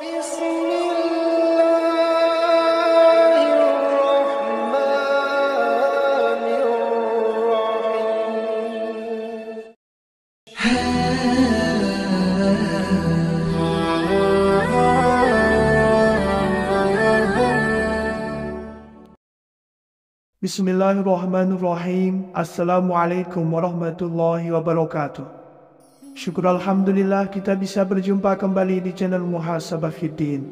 Bismillahirrahmanirrahim. Bismillahirrahmanirrahim. Assalamualaikum warahmatullahi wabarakatuh. Syukur Alhamdulillah kita bisa berjumpa kembali di channel Muhasabah Fiddin.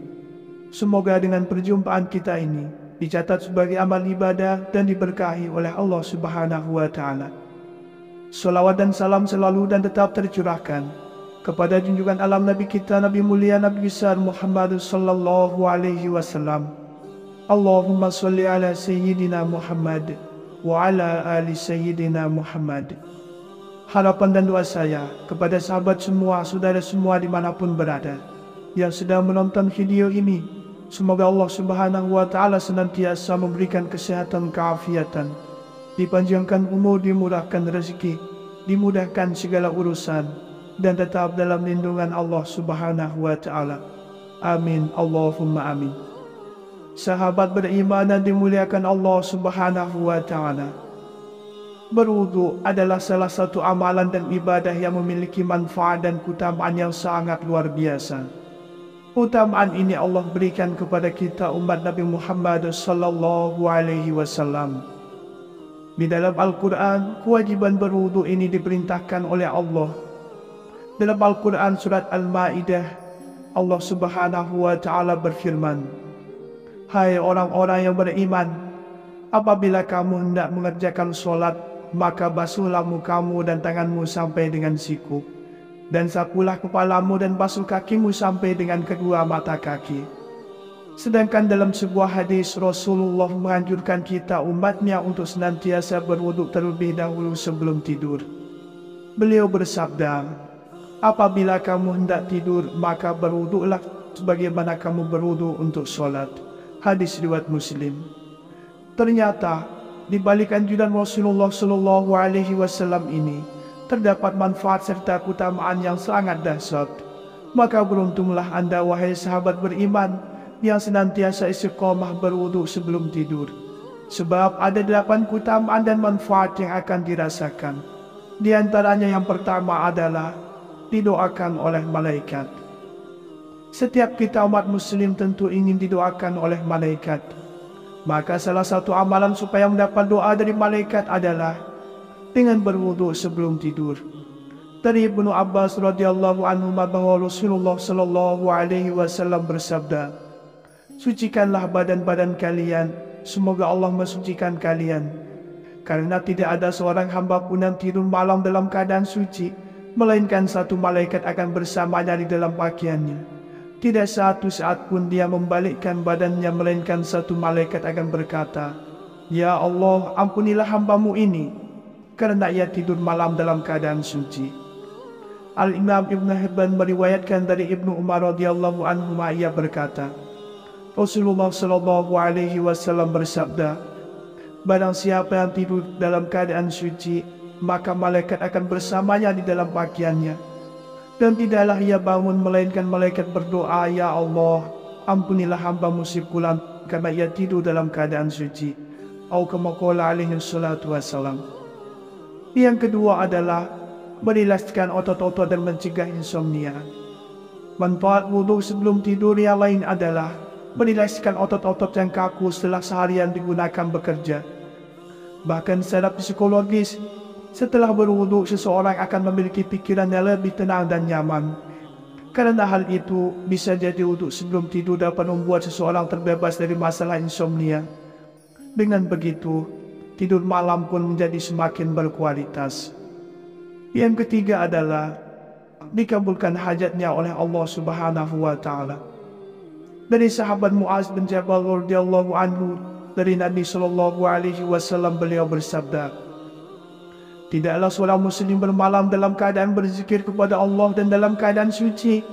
Semoga dengan perjumpaan kita ini dicatat sebagai amal ibadah dan diberkahi oleh Allah Subhanahu wa Ta'ala. Salawat dan salam selalu dan tetap tercurahkan kepada junjungan alam Nabi kita, Nabi mulia Nabi besar Muhammad sallallahu alaihi wasallam. Allahumma salli ala Sayyidina Muhammad wa ala ali Sayyidina Muhammad. Harapan dan doa saya kepada sahabat semua, saudara semua dimanapun berada yang sedang menonton video ini, semoga Allah Subhanahu wa Ta'ala senantiasa memberikan kesehatan, keafiatan, dipanjangkan umur, dimurahkan rezeki, dimudahkan segala urusan, dan tetap dalam lindungan Allah Subhanahu wa Ta'ala. Amin, Allahumma amin. Sahabat beriman dan dimuliakan Allah Subhanahu wa Ta'ala, berwudu adalah salah satu amalan dan ibadah yang memiliki manfaat dan keutamaan yang sangat luar biasa. Keutamaan ini Allah berikan kepada kita umat Nabi Muhammad sallallahu alaihi wasallam. Di dalam Al-Quran, kewajiban berwudu ini diperintahkan oleh Allah. Dalam Al-Quran surat Al-Ma'idah, Allah Subhanahu wa Ta'ala berfirman, "Hai orang-orang yang beriman, apabila kamu hendak mengerjakan sholat, maka basuhlah mukamu dan tanganmu sampai dengan siku, dan sapulah kepalamu dan basuh kakimu sampai dengan kedua mata kaki." Sedangkan dalam sebuah hadis, Rasulullah menganjurkan kita umatnya untuk senantiasa berwudu terlebih dahulu sebelum tidur. Beliau bersabda, "Apabila kamu hendak tidur, maka berwudulah sebagaimana kamu berwudu untuk sholat." Hadis riwayat Muslim. Ternyata di balik anjuran Rasulullah Shallallahu Alaihi Wasallam ini terdapat manfaat serta keutamaan yang sangat dahsyat. Maka beruntunglah Anda wahai sahabat beriman yang senantiasa istiqomah berwudu sebelum tidur. Sebab ada 8 keutamaan dan manfaat yang akan dirasakan. Di antaranya yang pertama adalah didoakan oleh malaikat. Setiap kita umat muslim tentu ingin didoakan oleh malaikat. Maka salah satu amalan supaya mendapat doa dari malaikat adalah dengan berwudu sebelum tidur. Dari Ibnu Abbas radhiyallahu anhu bahwa Rasulullah sallallahu alaihi wasallam bersabda, "Sucikanlah badan-badan kalian, semoga Allah mensucikan kalian. Karena tidak ada seorang hamba pun yang tidur malam dalam keadaan suci, melainkan satu malaikat akan bersamanya di dalam pakaiannya. Tidak satu saat pun dia membalikkan badannya, melainkan satu malaikat akan berkata, 'Ya Allah, ampunilah hambamu ini, karena ia tidur malam dalam keadaan suci.'" Al-Imam Ibn Hibban meriwayatkan dari Ibnu Umar radhiyallahu anhu, ia berkata, Rasulullah sallallahu alaihi wasallam bersabda, "Barang siapa yang tidur dalam keadaan suci, maka malaikat akan bersamanya di dalam pakaiannya. Dan tidaklah ia bangun melainkan malaikat berdoa, 'Ya Allah, ampunilah hamba-Mu si fulan karena ia tidur dalam keadaan suci.'" Atau kama qala alaihi salatu wassalam. Yang kedua adalah merilaskan otot-otot dan mencegah insomnia. Manfaat wudu sebelum tidur yang lain adalah merilaskan otot-otot yang kaku setelah seharian digunakan bekerja. Bahkan secara psikologis, setelah berwudu seseorang akan memiliki pikiran yang lebih tenang dan nyaman. Karena hal itu bisa jadi wudu sebelum tidur dapat membuat seseorang terbebas dari masalah insomnia. Dengan begitu, tidur malam pun menjadi semakin berkualitas. Yang ketiga adalah dikabulkan hajatnya oleh Allah Subhanahu wa Ta'ala. Dari sahabat Muaz bin Jabal radhiyallahu anhu, dari Nabi sallallahu alaihi wasallam, beliau bersabda, "Tidaklah seorang muslim bermalam dalam keadaan berzikir kepada Allah dan dalam keadaan suci,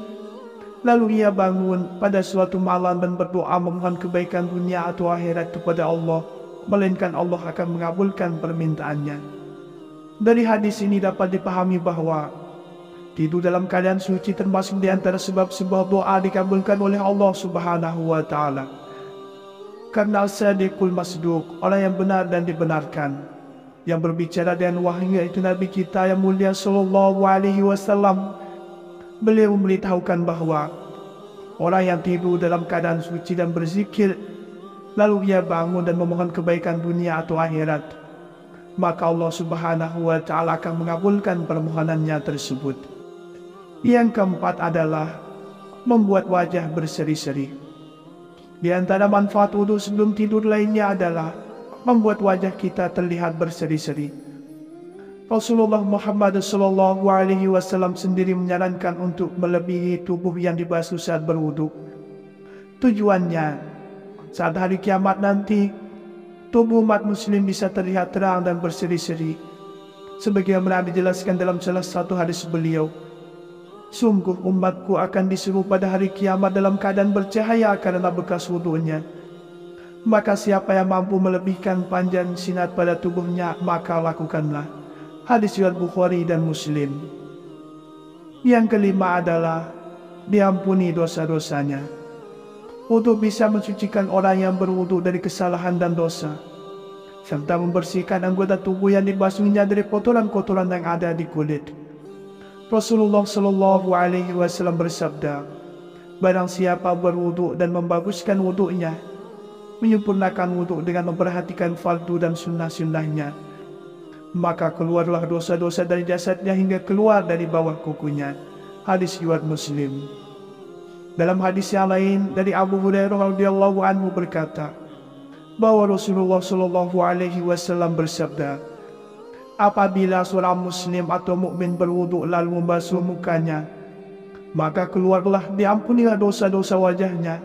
lalu ia bangun pada suatu malam dan berdoa memohon kebaikan dunia atau akhirat kepada Allah, melainkan Allah akan mengabulkan permintaannya." Dari hadis ini dapat dipahami bahwa Tidur dalam keadaan suci termasuk di antara sebab-sebab doa dikabulkan oleh Allah Subhanahu wa Ta'ala. Karena as-sadiqul masduq, orang yang benar dan dibenarkan, yang berbicara dengan wahyu yaitu Nabi kita yang mulia sallallahu alaihi wasallam. Beliau memberitahukan bahwa orang yang tidur dalam keadaan suci dan berzikir, lalu ia bangun dan memohon kebaikan dunia atau akhirat, maka Allah Subhanahu wa Ta'ala akan mengabulkan permohonannya tersebut. Yang keempat adalah membuat wajah berseri-seri. Di antara manfaat wudhu sebelum tidur lainnya adalah membuat wajah kita terlihat berseri-seri. Rasulullah Muhammad SAW sendiri menyarankan untuk melebihi tubuh yang dibasuh saat berwudhu. Tujuannya, saat hari kiamat nanti, tubuh umat muslim bisa terlihat terang dan berseri-seri. Sebagaimana dijelaskan dalam salah satu hadis beliau, sungguh umatku akan disuruh pada hari kiamat dalam keadaan bercahaya karena bekas wudhunya. Maka siapa yang mampu melebihkan panjang sinar pada tubuhnya, maka lakukanlah. Hadis riwayat Bukhari dan Muslim. Yang kelima adalah diampuni dosa-dosanya. Wudhu bisa mensucikan orang yang berwudhu dari kesalahan dan dosa, serta membersihkan anggota tubuh yang dibasuhnya dari kotoran-kotoran yang ada di kulit. Rasulullah Shallallahu Alaihi Wasallam bersabda, barang siapa berwudhu dan membaguskan wudhunya, menyempurnakan wudhu dengan memperhatikan fardu dan sunnah-sunnahnya, maka keluarlah dosa-dosa dari jasadnya hingga keluar dari bawah kukunya. Hadis riwayat Muslim. Dalam hadis yang lain dari Abu Hurairah radhiyallahu anhu berkata, bahwa Rasulullah Shallallahu Alaihi Wasallam bersabda, apabila seorang muslim atau mukmin berwudhu lalu membasuh mukanya, maka keluarlah diampunilah dosa-dosa wajahnya,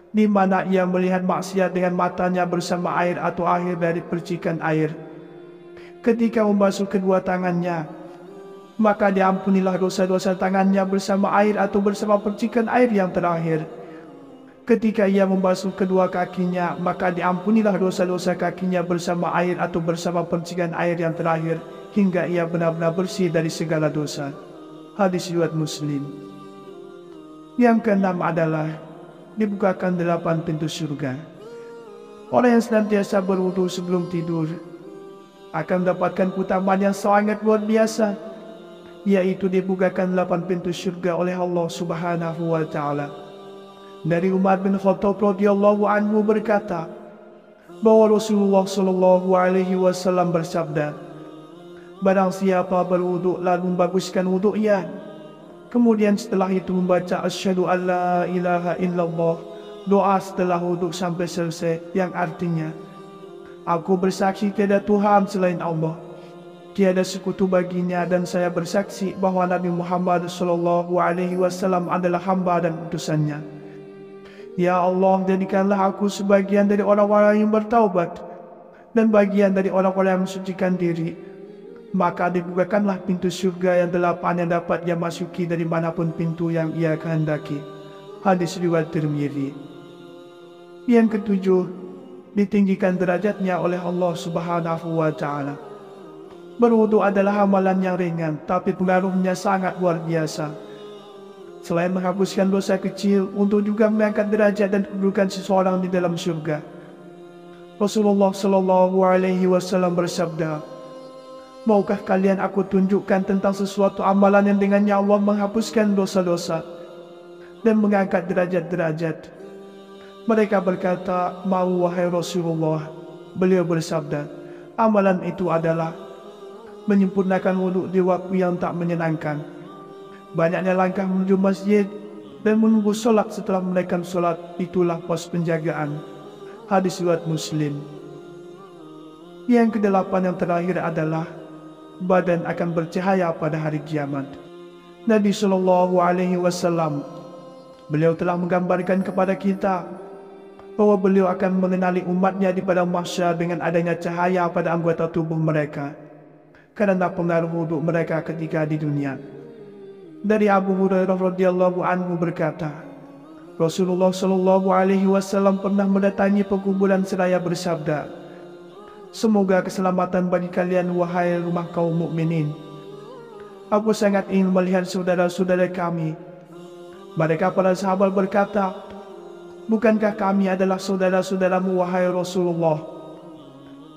di mana ia melihat maksiat dengan matanya bersama air atau akhir dari percikan air. Ketika membasuh kedua tangannya, maka diampunilah dosa-dosa tangannya bersama air atau bersama percikan air yang terakhir. Ketika ia membasuh kedua kakinya, maka diampunilah dosa-dosa kakinya bersama air atau bersama percikan air yang terakhir, hingga ia benar-benar bersih dari segala dosa. Hadis riwayat Muslim. Yang keenam adalah dibukakan 8 pintu surga. Orang yang senantiasa berwudu sebelum tidur akan mendapatkan keutamaan yang sangat luar biasa, yaitu dibukakan 8 pintu surga oleh Allah Subhanahu wa Ta'ala. Dari Umar bin Khattab radhiyallahu anhu berkata, bahwa Rasulullah Shallallahu Alaihi Wasallam bersabda, barang siapa berwudhu lalu membaguskan wudhunya, kemudian setelah itu membaca asyhadu alla ilaha illallah, doa setelah wudhu sampai selesai, yang artinya, aku bersaksi tiada Tuhan selain Allah, tiada sekutu baginya, dan saya bersaksi bahwa Nabi Muhammad Shallallahu Alaihi Wasallam adalah hamba dan utusannya. Ya Allah, jadikanlah aku sebagian dari orang-orang yang bertaubat dan bagian dari orang-orang yang mensucikan diri. Maka dibukakanlah pintu surga yang 8 yang dapat ia masuki dari manapun pintu yang ia kehendaki. Hadis riwayat Tirmidzi. Yang ketujuh, ditinggikan derajatnya oleh Allah Subhanahu wa Ta'ala. Berwudu adalah amalan yang ringan, tapi pengaruhnya sangat luar biasa. Selain menghapuskan dosa kecil, untuk juga mengangkat derajat dan kedudukan seseorang di dalam surga. Rasulullah Shallallahu Alaihi Wasallam bersabda, maukah kalian aku tunjukkan tentang sesuatu amalan yang dengannya Allah menghapuskan dosa-dosa dan mengangkat derajat-derajat? Mereka berkata, mau wahai Rasulullah. Beliau bersabda, amalan itu adalah menyempurnakan wudhu di waktu yang tak menyenangkan, banyaknya langkah menuju masjid, dan menunggu solat setelah menaikkan solat, itulah pos penjagaan. Hadis riwayat Muslim. Yang kedelapan yang terakhir adalah badan akan bercahaya pada hari kiamat. Nabi Shallallahu Alaihi Wasallam, beliau telah menggambarkan kepada kita bahwa beliau akan mengenali umatnya di padang mahsyar dengan adanya cahaya pada anggota tubuh mereka, karena pengaruh wudhu mereka ketika di dunia. Dari Abu Hurairah radhiyallahu anhu berkata, Rasulullah Shallallahu Alaihi Wasallam pernah mendatangi pekuburan seraya bersabda, semoga keselamatan bagi kalian wahai rumah kaum mukminin. Aku sangat ingin melihat saudara-saudara kami. Mereka para sahabat berkata, bukankah kami adalah saudara-saudaramu wahai Rasulullah?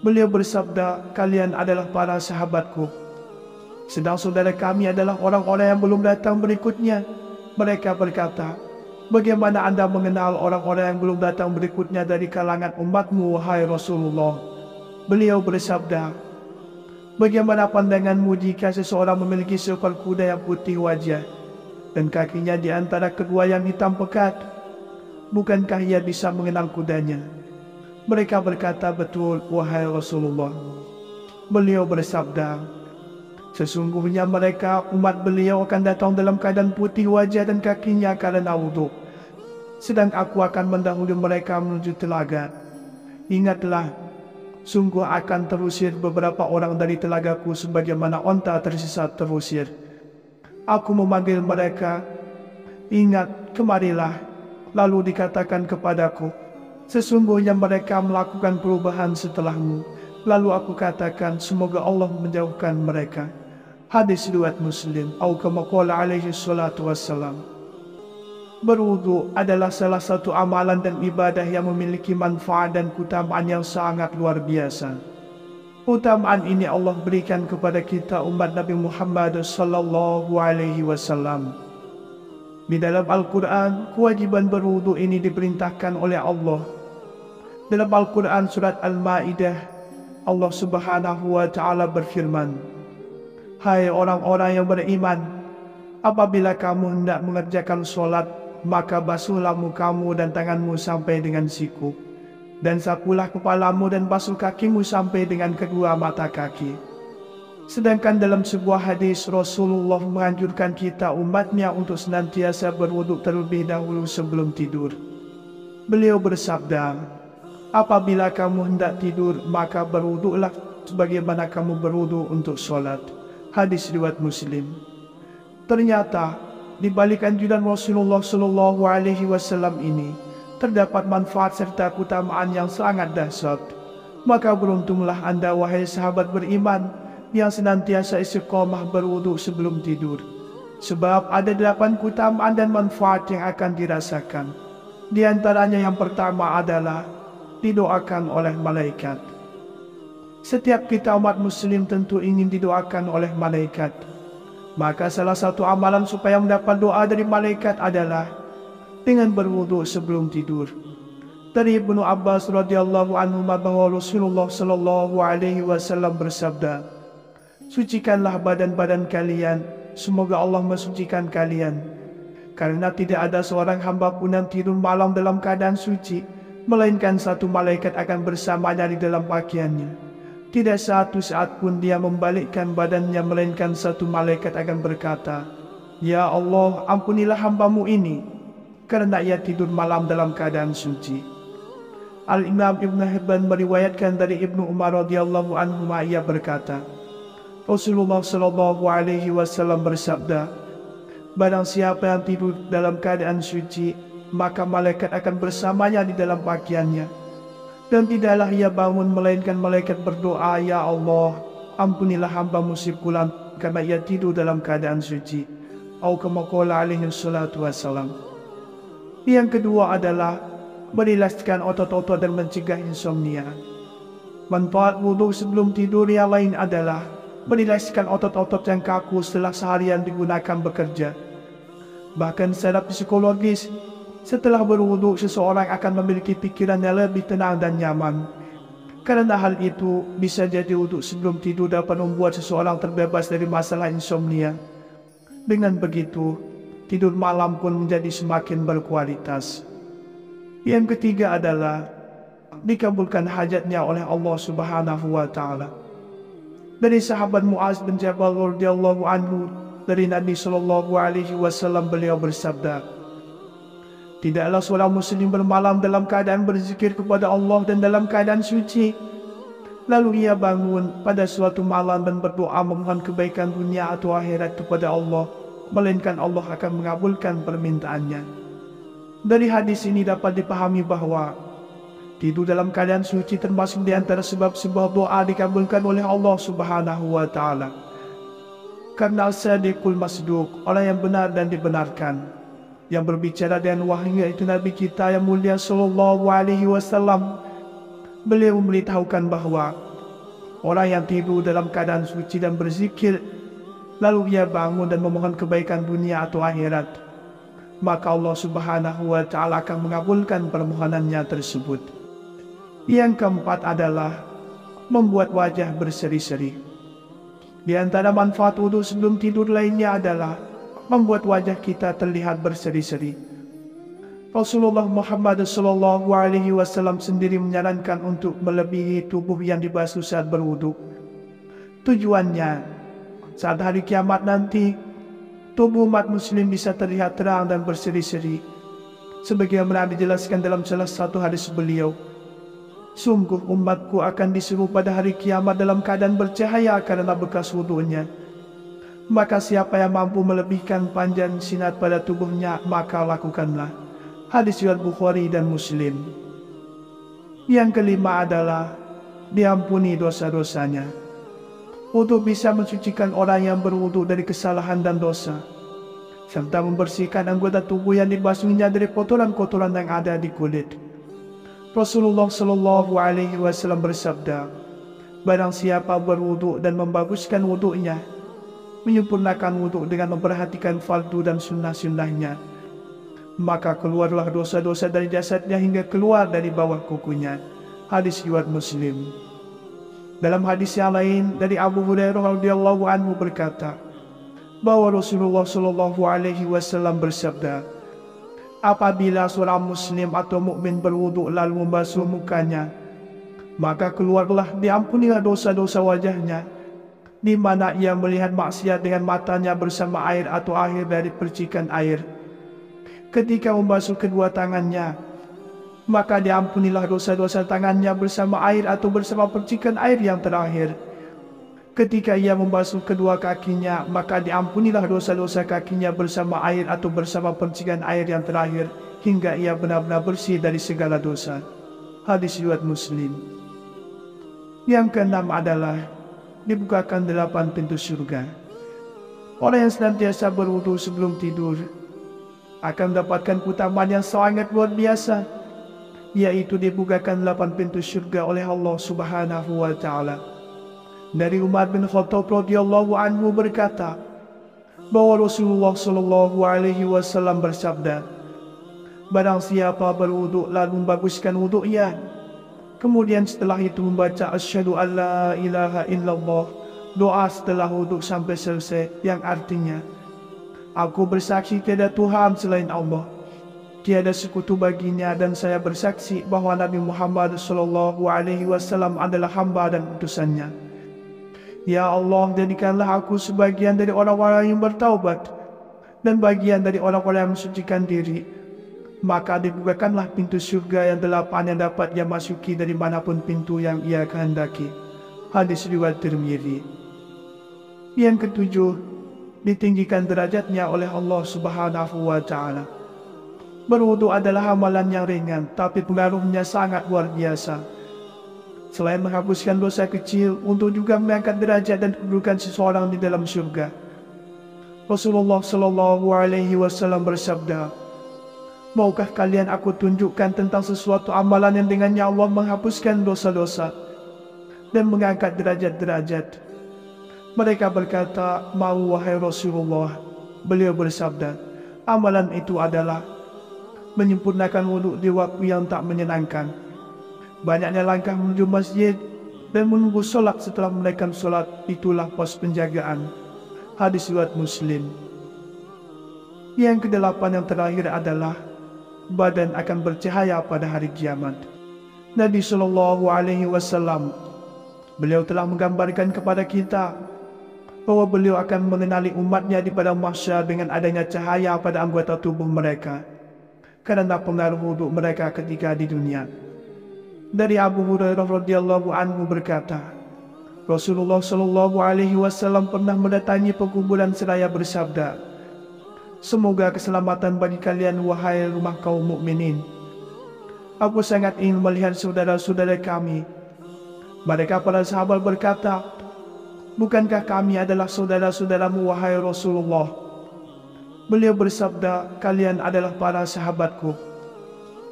Beliau bersabda, kalian adalah para sahabatku. Sedang saudara kami adalah orang-orang yang belum datang berikutnya. Mereka berkata, bagaimana Anda mengenal orang-orang yang belum datang berikutnya dari kalangan umatmu wahai Rasulullah? Beliau bersabda, bagaimana pandanganmu jika seseorang memiliki seekor kuda yang putih wajah dan kakinya di antara kedua yang hitam pekat? Bukankah ia bisa mengenal kudanya? Mereka berkata, betul wahai Rasulullah. Beliau bersabda, sesungguhnya mereka umat beliau akan datang dalam keadaan putih wajah dan kakinya karena wudhu, sedang aku akan mendahului mereka menuju telaga. Ingatlah, sungguh akan terusir beberapa orang dari telagaku sebagaimana onta tersesat terusir. Aku memanggil mereka, ingat, kemarilah. Lalu dikatakan kepadaku, sesungguhnya mereka melakukan perubahan setelahmu. Lalu aku katakan, semoga Allah menjauhkan mereka. Hadis riwayat Muslim. Atau kama qala alaihi salatu wassalam. Berwudu adalah salah satu amalan dan ibadah yang memiliki manfaat dan keutamaan yang sangat luar biasa. Keutamaan ini Allah berikan kepada kita umat Nabi Muhammad sallallahu alaihi wasallam. Di dalam Al-Quran, kewajiban berwudu ini diperintahkan oleh Allah. Dalam Al-Quran surat Al-Ma'idah, Allah subhanahu wa ta'ala berfirman, hai orang-orang yang beriman, apabila kamu hendak mengerjakan sholat, maka basuhlah mukamu dan tanganmu sampai dengan siku, dan sapulah kepalamu dan basuh kakimu sampai dengan kedua mata kaki. Sedangkan dalam sebuah hadis, Rasulullah menganjurkan kita umatnya untuk senantiasa berwudu terlebih dahulu sebelum tidur. Beliau bersabda, apabila kamu hendak tidur, maka berwuduklah sebagaimana kamu berwudu untuk sholat. Hadis riwayat Muslim. Ternyata di balik anjuran Rasulullah Shallallahu Alaihi Wasallam ini terdapat manfaat serta keutamaan yang sangat dahsyat. Maka beruntunglah Anda wahai sahabat beriman yang senantiasa istiqomah berwudu sebelum tidur. Sebab ada 8 keutamaan dan manfaat yang akan dirasakan. Di antaranya yang pertama adalah didoakan oleh malaikat. Setiap kita umat muslim tentu ingin didoakan oleh malaikat. Maka salah satu amalan supaya mendapat doa dari malaikat adalah dengan berwudu sebelum tidur. Dari Ibnu Abbas radhiyallahu anhu bahwa Rasulullah sallallahu alaihi wasallam bersabda, sucikanlah badan-badan kalian, semoga Allah mensucikan kalian. Karena tidak ada seorang hamba pun yang tidur malam dalam keadaan suci, melainkan satu malaikat akan bersamanya di dalam pakaiannya. Tidak satu saat pun dia membalikkan badannya, melainkan satu malaikat akan berkata, ya Allah, ampunilah hambamu ini, karena ia tidur malam dalam keadaan suci. Al-Imam Ibn Hibban meriwayatkan dari Ibnu Umar radhiyallahu anhu, ia berkata, Rasulullah sallallahu alaihi wasallam bersabda, barang siapa yang tidur dalam keadaan suci, maka malaikat akan bersamanya di dalam pakaiannya. Dan tidaklah ia bangun melainkan malaikat berdoa, ya Allah, ampunilah hamba-Mu si fulan karena ia tidur dalam keadaan suci. Atau kama qala alaihi salatu wassalam. Yang kedua adalah merilaskan otot-otot dan mencegah insomnia. Manfaat wudu sebelum tidur yang lain adalah merilaskan otot-otot yang kaku setelah seharian digunakan bekerja. Bahkan secara psikologis, setelah berwudu seseorang akan memiliki pikiran yang lebih tenang dan nyaman. Karena hal itu bisa jadi wudu sebelum tidur dapat membuat seseorang terbebas dari masalah insomnia. Dengan begitu, tidur malam pun menjadi semakin berkualitas. Yang ketiga adalah dikabulkan hajatnya oleh Allah Subhanahu wa Ta'ala. Dari sahabat Muaz bin Jabal radhiyallahu anhu, dari Nabi sallallahu alaihi wasallam, beliau bersabda, tidaklah seorang muslim bermalam dalam keadaan berzikir kepada Allah dan dalam keadaan suci, lalu ia bangun pada suatu malam dan berdoa memohon kebaikan dunia atau akhirat kepada Allah, melainkan Allah akan mengabulkan permintaannya. Dari hadis ini dapat dipahami bahwa tidur dalam keadaan suci termasuk di antara sebab-sebab doa dikabulkan oleh Allah Subhanahu wa Ta'ala. Karena As-Sadiqul Masduq, orang yang benar dan dibenarkan, yang berbicara dengan wahyu yaitu Nabi kita yang mulia sallallahu alaihi wasallam. Beliau memberitahukan bahwa orang yang tidur dalam keadaan suci dan berzikir, lalu ia bangun dan memohon kebaikan dunia atau akhirat, maka Allah Subhanahu wa Ta'ala akan mengabulkan permohonannya tersebut. Yang keempat adalah membuat wajah berseri-seri. Di antara manfaat wudhu sebelum tidur lainnya adalah membuat wajah kita terlihat berseri-seri. Rasulullah Muhammad SAW sendiri menyarankan untuk melebihi tubuh yang dibasuh saat berwudhu. Tujuannya, saat hari kiamat nanti, tubuh umat muslim bisa terlihat terang dan berseri-seri. Sebagaimana dijelaskan dalam salah satu hadis beliau, sungguh umatku akan disuruh pada hari kiamat dalam keadaan bercahaya karena bekas wudhunya. Maka siapa yang mampu melebihkan panjang sinar pada tubuhnya, maka lakukanlah. Hadis riwayat Bukhari dan Muslim. Yang kelima adalah diampuni dosa-dosanya. Wudhu bisa mensucikan orang yang berwudhu dari kesalahan dan dosa, serta membersihkan anggota tubuh yang dibasuhnya dari kotoran-kotoran yang ada di kulit. Rasulullah Shallallahu Alaihi Wasallam bersabda, barang siapa berwudhu dan membaguskan wudhunya, menyempurnakan wudhu dengan memperhatikan fardu dan sunnah-sunnahnya, maka keluarlah dosa-dosa dari jasadnya hingga keluar dari bawah kukunya. Hadis riwayat Muslim. Dalam hadis yang lain dari Abu Hurairah radhiyallahu anhu berkata, bahwa Rasulullah Shallallahu Alaihi Wasallam bersabda, apabila seorang muslim atau mukmin berwudhu lalu membasuh mukanya, maka keluarlah diampunilah dosa-dosa wajahnya, di mana ia melihat maksiat dengan matanya bersama air atau akhir dari percikan air. Ketika membasuh kedua tangannya, maka diampunilah dosa-dosa tangannya bersama air atau bersama percikan air yang terakhir. Ketika ia membasuh kedua kakinya, maka diampunilah dosa-dosa kakinya bersama air atau bersama percikan air yang terakhir, hingga ia benar-benar bersih dari segala dosa. Hadis riwayat Muslim. Yang keenam adalah dibukakan 8 pintu surga. Orang yang senantiasa berwudu sebelum tidur akan mendapatkan keutamaan yang sangat luar biasa, yaitu dibukakan 8 pintu surga oleh Allah Subhanahu wa Ta'ala. Dari Umar bin Khattab radhiyallahu anhu berkata, bahwa Rasulullah Shallallahu Alaihi Wasallam bersabda, barang siapa berwudhu lalu membaguskan wudhunya, kemudian setelah itu membaca asyhadu alla ilaha illallah, doa setelah wudhu sampai selesai, yang artinya, aku bersaksi tiada Tuhan selain Allah, tiada sekutu baginya, dan saya bersaksi bahwa Nabi Muhammad Shallallahu Alaihi Wasallam adalah hamba dan utusannya. Ya Allah, jadikanlah aku sebagian dari orang-orang yang bertaubat dan bagian dari orang-orang yang mensucikan diri. Maka dibukakanlah pintu surga yang 8 yang dapat ia masuki dari manapun pintu yang ia kehendaki. Hadis riwayat Tirmidzi. Yang ketujuh, ditinggikan derajatnya oleh Allah Subhanahu wa Ta'ala. Berwudu adalah amalan yang ringan, tapi pengaruhnya sangat luar biasa. Selain menghapuskan dosa kecil, untuk juga mengangkat derajat dan kedudukan seseorang di dalam surga. Rasulullah Shallallahu Alaihi Wasallam bersabda, maukah kalian aku tunjukkan tentang sesuatu amalan yang dengannya Allah menghapuskan dosa-dosa dan mengangkat derajat-derajat? Mereka berkata, mau wahai Rasulullah. Beliau bersabda, amalan itu adalah menyempurnakan wudhu di waktu yang tak menyenangkan, banyaknya langkah menuju masjid, dan menunggu solat setelah menaikkan solat, itulah pos penjagaan. Hadis riwayat Muslim. Yang kedelapan yang terakhir adalah badan akan bercahaya pada hari kiamat. Nabi Shallallahu Alaihi Wasallam, beliau telah menggambarkan kepada kita bahwa beliau akan mengenali umatnya di padang mahsyar dengan adanya cahaya pada anggota tubuh mereka, karena pengaruh wudhu mereka ketika di dunia. Dari Abu Hurairah radhiyallahu anhu berkata, Rasulullah Shallallahu Alaihi Wasallam pernah mendatangi pekuburan seraya bersabda, semoga keselamatan bagi kalian wahai rumah kaum mukminin. Aku sangat ingin melihat saudara-saudara kami. Mereka para sahabat berkata, Bukankah kami adalah saudara-saudaramu wahai Rasulullah? Beliau bersabda, kalian adalah para sahabatku.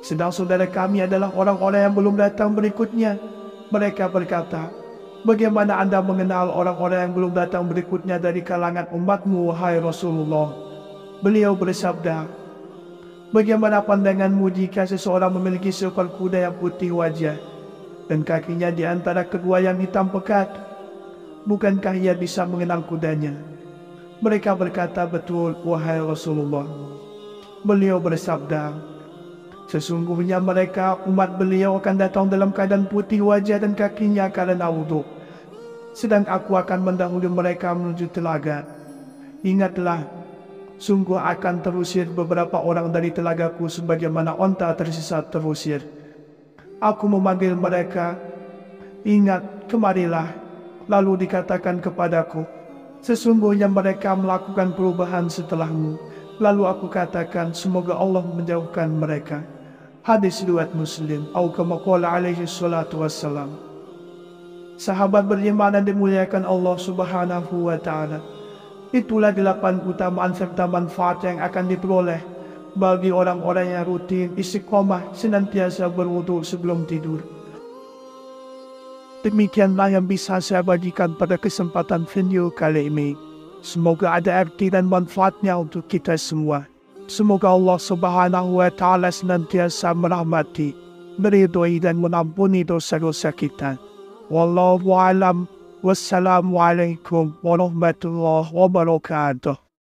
Sedang saudara kami adalah orang-orang yang belum datang berikutnya. Mereka berkata, bagaimana Anda mengenal orang-orang yang belum datang berikutnya dari kalangan umatmu wahai Rasulullah? Beliau bersabda, bagaimana pandanganmu jika seseorang memiliki seekor kuda yang putih wajah dan kakinya di antara kedua yang hitam pekat? Bukankah ia bisa mengenal kudanya? Mereka berkata, betul, wahai Rasulullah. Beliau bersabda, sesungguhnya mereka, umat beliau akan datang dalam keadaan putih wajah dan kakinya karena wudhu. Sedang aku akan mendahului mereka menuju telaga. Ingatlah, sungguh akan terusir beberapa orang dari telagaku sebagaimana onta tersesat terusir. Aku memanggil mereka, ingat, kemarilah. Lalu dikatakan kepadaku, sesungguhnya mereka melakukan perubahan setelahmu. Lalu aku katakan, semoga Allah menjauhkan mereka. Hadis riwayat Muslim. Atau kama qala alaihi salatu wassalam. Sahabat beriman yang dimuliakan Allah Subhanahu wa ta'ala, itulah 8 keutamaan serta manfaat yang akan diperoleh bagi orang-orang yang rutin istiqomah senantiasa berwudu sebelum tidur. Demikianlah yang bisa saya bagikan pada kesempatan video kali ini. Semoga ada arti dan manfaatnya untuk kita semua. Semoga Allah Subhanahu wa ta'ala senantiasa merahmati, meridhoi dan mengampuni dosa-dosa kita. Wallahu a'lam. Wassalamualaikum warahmatullahi wabarakatuh.